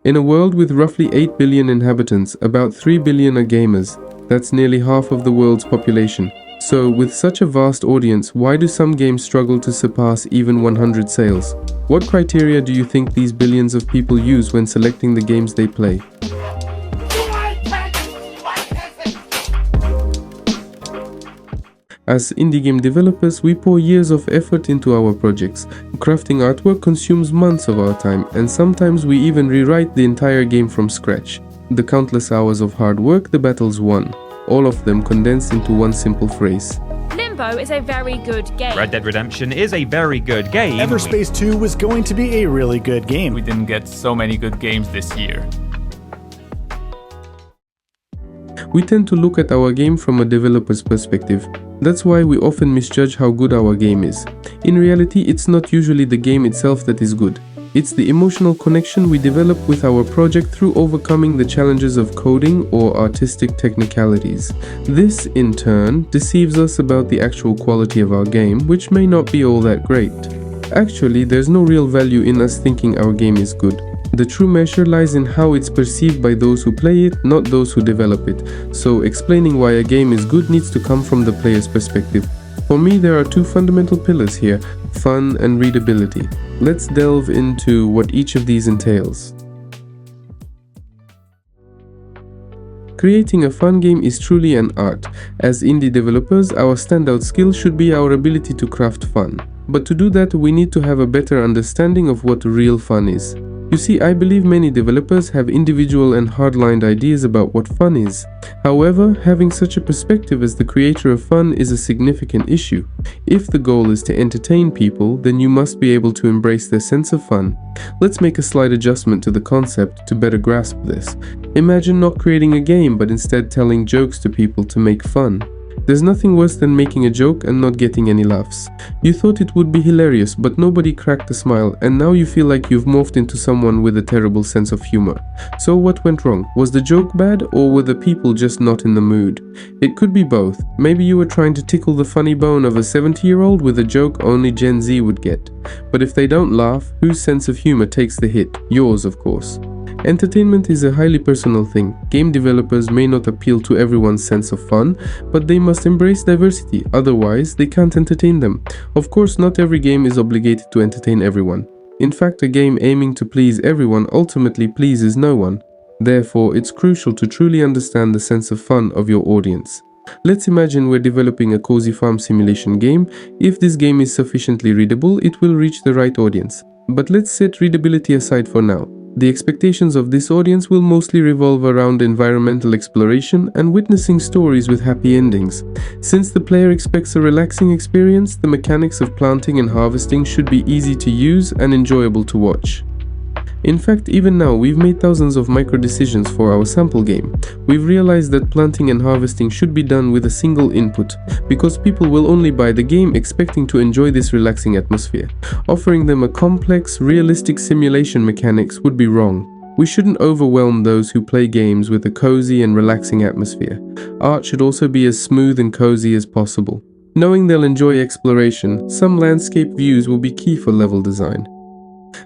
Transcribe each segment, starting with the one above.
In a world with roughly 8 billion inhabitants, about 3 billion are gamers. That's nearly half of the world's population. So, with such a vast audience, why do some games struggle to surpass even 100 sales? What criteria do you think these billions of people use when selecting the games they play? As indie game developers, we pour years of effort into our projects. Crafting artwork consumes months of our time, and sometimes we even rewrite the entire game from scratch. The countless hours of hard work, the battles won. All of them condensed into one simple phrase. Limbo is a very good game. Red Dead Redemption is a very good game. Everspace 2 was going to be a really good game. We didn't get so many good games this year. We tend to look at our game from a developer's perspective. That's why we often misjudge how good our game is. In reality, it's not usually the game itself that is good. It's the emotional connection we develop with our project through overcoming the challenges of coding or artistic technicalities. This, in turn, deceives us about the actual quality of our game, which may not be all that great. Actually, there's no real value in us thinking our game is good. The true measure lies in how it's perceived by those who play it, not those who develop it. So, explaining why a game is good needs to come from the player's perspective. For me, there are two fundamental pillars here: fun and readability. Let's delve into what each of these entails. Creating a fun game is truly an art. As indie developers, our standout skill should be our ability to craft fun. But to do that, we need to have a better understanding of what real fun is. You see, I believe many developers have individual and hard-lined ideas about what fun is. However, having such a perspective as the creator of fun is a significant issue. If the goal is to entertain people, then you must be able to embrace their sense of fun. Let's make a slight adjustment to the concept to better grasp this. Imagine not creating a game, but instead telling jokes to people to make fun. There's nothing worse than making a joke and not getting any laughs. You thought it would be hilarious, but nobody cracked a smile, and now you feel like you've morphed into someone with a terrible sense of humor. So what went wrong? Was the joke bad, or were the people just not in the mood? It could be both. Maybe you were trying to tickle the funny bone of a 70-year-old with a joke only Gen Z would get. But if they don't laugh, whose sense of humor takes the hit? Yours, of course. Entertainment is a highly personal thing. Game developers may not appeal to everyone's sense of fun, but they must embrace diversity, otherwise they can't entertain them. Of course, not every game is obligated to entertain everyone. In fact, a game aiming to please everyone ultimately pleases no one. Therefore, it's crucial to truly understand the sense of fun of your audience. Let's imagine we're developing a cozy farm simulation game. If this game is sufficiently readable, it will reach the right audience. But let's set readability aside for now. The expectations of this audience will mostly revolve around environmental exploration and witnessing stories with happy endings. Since the player expects a relaxing experience, the mechanics of planting and harvesting should be easy to use and enjoyable to watch. In fact, even now, we've made thousands of micro decisions for our sample game. We've realized that planting and harvesting should be done with a single input, because people will only buy the game expecting to enjoy this relaxing atmosphere. Offering them a complex, realistic simulation mechanics would be wrong. We shouldn't overwhelm those who play games with a cozy and relaxing atmosphere. Art should also be as smooth and cozy as possible. Knowing they'll enjoy exploration, some landscape views will be key for level design.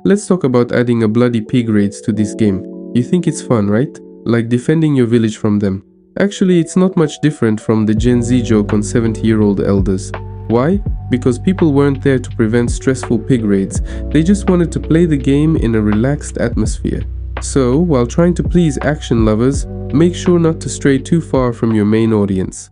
Let's talk about adding a bloody pig raids to this game. You think it's fun, right? Like defending your village from them. Actually, it's not much different from the Gen Z joke on 70-year-old elders. Why? Because people weren't there to prevent stressful pig raids. They just wanted to play the game in a relaxed atmosphere. So, while trying to please action lovers, make sure not to stray too far from your main audience.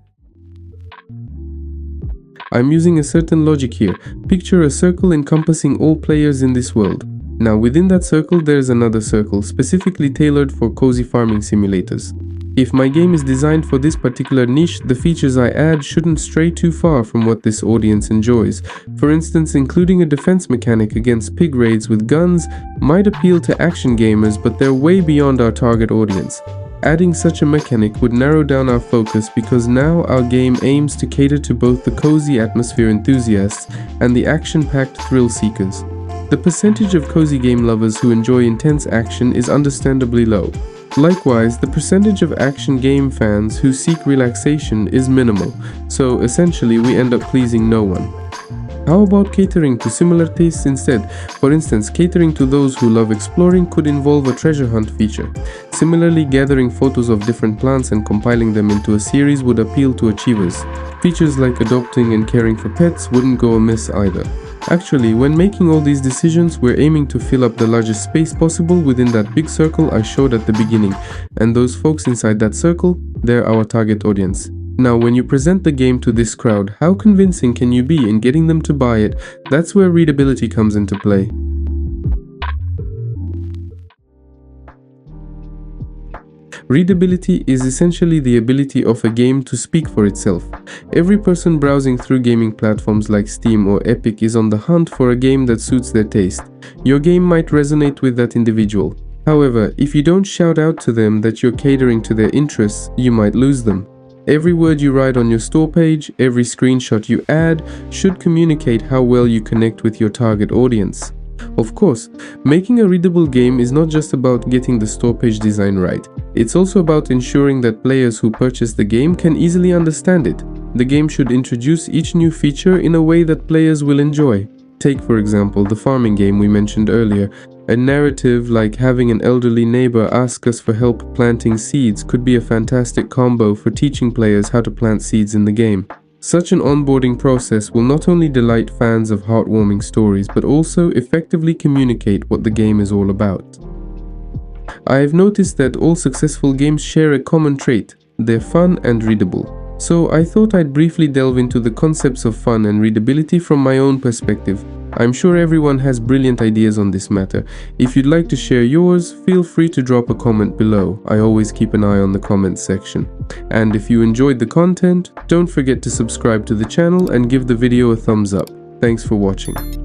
I'm using a certain logic here. Picture a circle encompassing all players in this world. Now within that circle there's another circle, specifically tailored for cozy farming simulators. If my game is designed for this particular niche, the features I add shouldn't stray too far from what this audience enjoys. For instance, including a defense mechanic against pig raids with guns might appeal to action gamers, but they're way beyond our target audience. Adding such a mechanic would narrow down our focus because now our game aims to cater to both the cozy atmosphere enthusiasts and the action-packed thrill seekers. The percentage of cozy game lovers who enjoy intense action is understandably low. Likewise, the percentage of action game fans who seek relaxation is minimal, so essentially we end up pleasing no one. How about catering to similar tastes instead? For instance, catering to those who love exploring could involve a treasure hunt feature. Similarly, gathering photos of different plants and compiling them into a series would appeal to achievers. Features like adopting and caring for pets wouldn't go amiss either. Actually, when making all these decisions, we're aiming to fill up the largest space possible within that big circle I showed at the beginning, and those folks inside that circle, they're our target audience. Now, when you present the game to this crowd, how convincing can you be in getting them to buy it? That's where readability comes into play. Readability is essentially the ability of a game to speak for itself. Every person browsing through gaming platforms like Steam or Epic is on the hunt for a game that suits their taste. Your game might resonate with that individual. However, if you don't shout out to them that you're catering to their interests, you might lose them. Every word you write on your store page, every screenshot you add, should communicate how well you connect with your target audience. Of course, making a readable game is not just about getting the store page design right. It's also about ensuring that players who purchase the game can easily understand it. The game should introduce each new feature in a way that players will enjoy. Take, for example, the farming game we mentioned earlier. A narrative like having an elderly neighbor ask us for help planting seeds could be a fantastic combo for teaching players how to plant seeds in the game. Such an onboarding process will not only delight fans of heartwarming stories, but also effectively communicate what the game is all about. I have noticed that all successful games share a common trait: they're fun and readable. So I thought I'd briefly delve into the concepts of fun and readability from my own perspective. I'm sure everyone has brilliant ideas on this matter. If you'd like to share yours, feel free to drop a comment below. I always keep an eye on the comments section. And if you enjoyed the content, don't forget to subscribe to the channel and give the video a thumbs up. Thanks for watching.